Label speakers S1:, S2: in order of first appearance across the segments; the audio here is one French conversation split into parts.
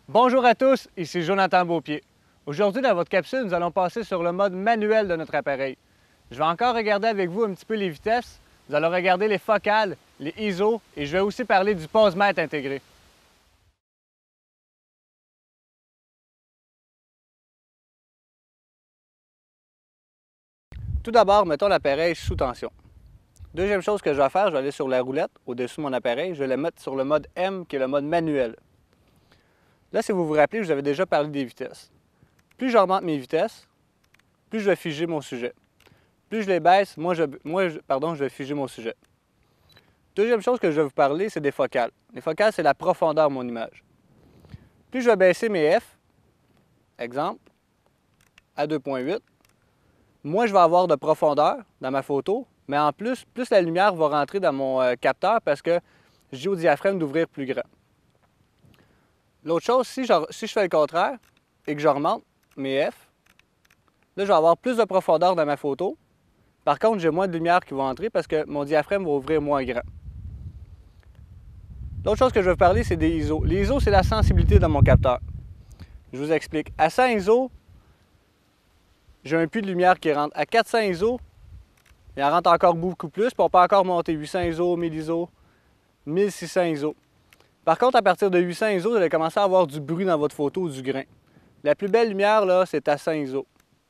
S1: Bonjour à tous, ici Jonathan Beaupied. Aujourd'hui, dans votre capsule, nous allons passer sur le mode manuel de notre appareil. Je vais encore regarder avec vous un petit peu les vitesses. Nous allons regarder les focales, les ISO et je vais aussi parler du pose-mètre intégré. Tout d'abord, mettons l'appareil sous tension. Deuxième chose que je vais faire, je vais aller sur la roulette au-dessus de mon appareil. Je vais le mettre sur le mode M, qui est le mode manuel. Là, si vous vous rappelez, je vous avais déjà parlé des vitesses. Plus j'augmente mes vitesses, plus je vais figer mon sujet. Plus je les baisse, je vais figer mon sujet. Deuxième chose que je vais vous parler, c'est des focales. Les focales, c'est la profondeur de mon image. Plus je vais baisser mes F, exemple, à 2.8, moins je vais avoir de profondeur dans ma photo, mais en plus la lumière va rentrer dans mon capteur parce que je dis au diaphragme d'ouvrir plus grand. L'autre chose, si je fais le contraire et que j'augmente mes F, là, je vais avoir plus de profondeur dans ma photo. Par contre, j'ai moins de lumière qui va entrer parce que mon diaphragme va ouvrir moins grand. L'autre chose que je vais vous parler, c'est des ISO. Les ISO, c'est la sensibilité de mon capteur. Je vous explique. À 100 ISO, j'ai un puits de lumière qui rentre. À 400 ISO, il en rentre encore beaucoup plus, puis on peut encore monter 800 ISO, 1000 ISO, 1600 ISO. Par contre, à partir de 800 ISO, vous allez commencer à avoir du bruit dans votre photo ou du grain. La plus belle lumière, là, c'est à 100 ISO.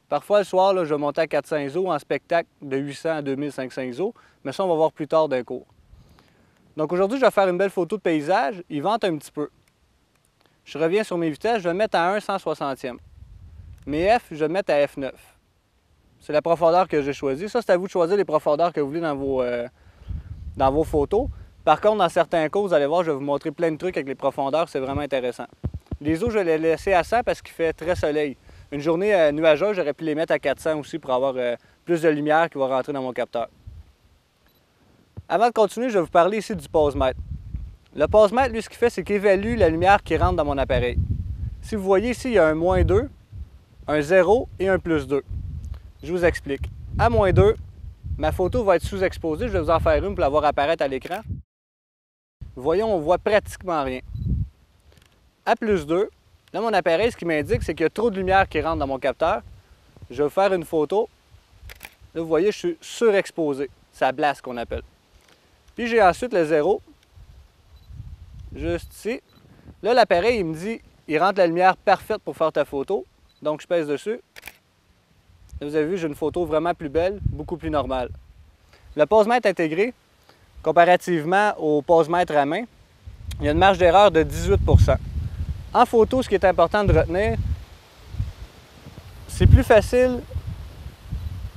S1: Parfois, le soir, là, je vais monter à 400 ISO en spectacle de 800 à 2500 ISO, mais ça, on va voir plus tard d'un cours. Donc aujourd'hui, je vais faire une belle photo de paysage. Il vente un petit peu. Je reviens sur mes vitesses, je vais mettre à 1 160e. Mes F, je vais mettre à F9. C'est la profondeur que j'ai choisie. Ça, c'est à vous de choisir les profondeurs que vous voulez dans vos photos. Par contre, dans certains cas, vous allez voir, je vais vous montrer plein de trucs avec les profondeurs, c'est vraiment intéressant. Les eaux, je vais les laisser à 100 parce qu'il fait très soleil. Une journée nuageuse, j'aurais pu les mettre à 400 aussi pour avoir plus de lumière qui va rentrer dans mon capteur. Avant de continuer, je vais vous parler ici du pose-mètre. Le pose-mètre, lui, ce qu'il fait, c'est qu'il évalue la lumière qui rentre dans mon appareil. Si vous voyez ici, il y a un -2, un 0 et un +2. Je vous explique. À -2, ma photo va être sous-exposée. Je vais vous en faire une pour la voir apparaître à l'écran. Voyons, on voit pratiquement rien. À +2, là, mon appareil, ce qui m'indique, c'est qu'il y a trop de lumière qui rentre dans mon capteur. Je vais vous faire une photo. Là, vous voyez, je suis surexposé. C'est la blast qu'on appelle. Puis j'ai ensuite le 0, juste ici. Là, l'appareil, il me dit, il rentre la lumière parfaite pour faire ta photo. Donc, je pèse dessus. Là, vous avez vu, j'ai une photo vraiment plus belle, beaucoup plus normale. Le pose-mètre intégré, comparativement au pose-mètre à main, il y a une marge d'erreur de 18%. En photo, ce qui est important de retenir, c'est plus facile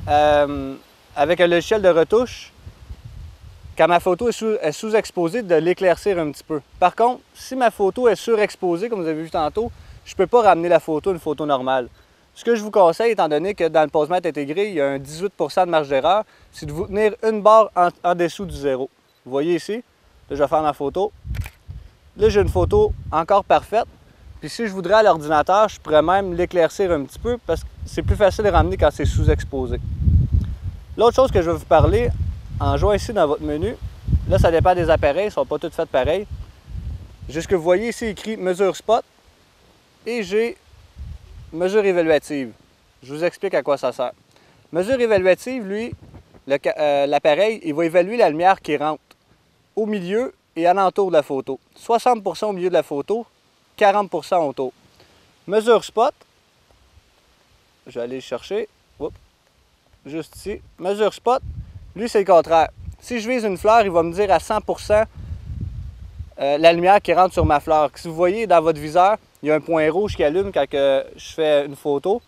S1: avec un logiciel de retouche, quand ma photo est sous-exposée, de l'éclaircir un petit peu. Par contre, si ma photo est surexposée, comme vous avez vu tantôt, je ne peux pas ramener la photo à une photo normale. Ce que je vous conseille, étant donné que dans le pose-mètre intégré, il y a un 18% de marge d'erreur, c'est de vous tenir une barre en dessous du 0. Vous voyez ici, là, je vais faire ma photo. Là, j'ai une photo encore parfaite. Puis si je voudrais à l'ordinateur, je pourrais même l'éclaircir un petit peu parce que c'est plus facile de ramener quand c'est sous-exposé. L'autre chose que je vais vous parler, en jouant ici dans votre menu, là, ça dépend des appareils, ils ne sont pas tous faits pareil. J'ai ce que vous voyez ici écrit mesure spot et j'ai mesure évaluative. Je vous explique à quoi ça sert. Mesure évaluative, lui, l'appareil, il va évaluer la lumière qui rentre au milieu et alentour de la photo. 60% au milieu de la photo, 40% autour. Mesure spot, je vais aller le chercher, oups, juste ici. Mesure spot, lui, c'est le contraire. Si je vise une fleur, il va me dire à 100% la lumière qui rentre sur ma fleur. Si vous voyez dans votre viseur, il y a un point rouge qui allume quand je fais une photo.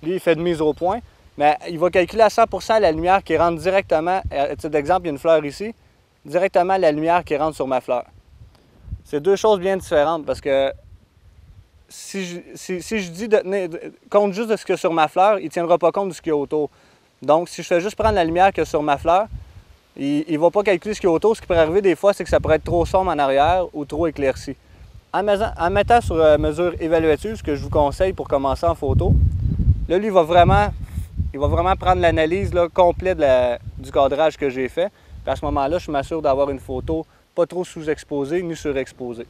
S1: Lui, il fait de mise au point. Mais il va calculer à 100% la lumière qui rentre directement. À titre d'exemple, il y a une fleur ici. Directement la lumière qui rentre sur ma fleur. C'est deux choses bien différentes parce que si je dis de tenir compte juste de ce qu'il y a sur ma fleur, il ne tiendra pas compte de ce qu'il y a autour. Donc, si je fais juste prendre la lumière qu'il y a sur ma fleur, il ne va pas calculer ce qu'il y a autour. Ce qui pourrait arriver des fois, c'est que ça pourrait être trop sombre en arrière ou trop éclairci. En mettant sur mesure évaluative, ce que je vous conseille pour commencer en photo, là, lui, il va vraiment prendre l'analyse complète du cadrage que j'ai fait. Puis à ce moment-là, je m'assure d'avoir une photo pas trop sous-exposée ni surexposée.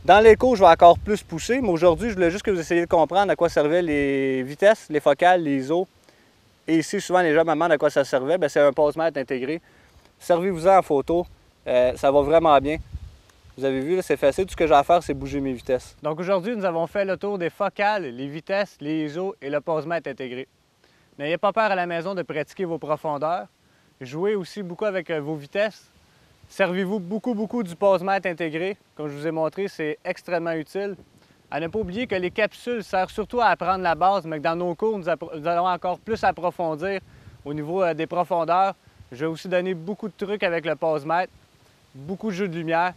S1: Dans l'éco, je vais encore plus pousser, mais aujourd'hui, je voulais juste que vous essayiez de comprendre à quoi servaient les vitesses, les focales, les ISO. Et ici, souvent, les gens me demandent à quoi ça servait. C'est un pose-mètre intégré. Servez-vous-en en photo, ça va vraiment bien. Vous avez vu, c'est facile, tout ce que j'ai à faire, c'est bouger mes vitesses. Donc aujourd'hui, nous avons fait le tour des focales, les vitesses, les ISO et le pose-mètre intégré. N'ayez pas peur à la maison de pratiquer vos profondeurs. Jouez aussi beaucoup avec vos vitesses. Servez-vous beaucoup du pose-mètre intégré. Comme je vous ai montré, c'est extrêmement utile. À ne pas oublier que les capsules servent surtout à apprendre la base, mais que dans nos cours, nous allons encore plus approfondir au niveau des profondeurs. Je vais aussi donner beaucoup de trucs avec le pose-mètre, beaucoup de jeux de lumière.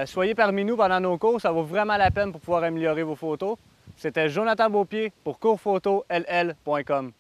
S1: Soyez parmi nous pendant nos cours, ça vaut vraiment la peine pour pouvoir améliorer vos photos. C'était Jonathan Beaupier pour coursphotoll.com.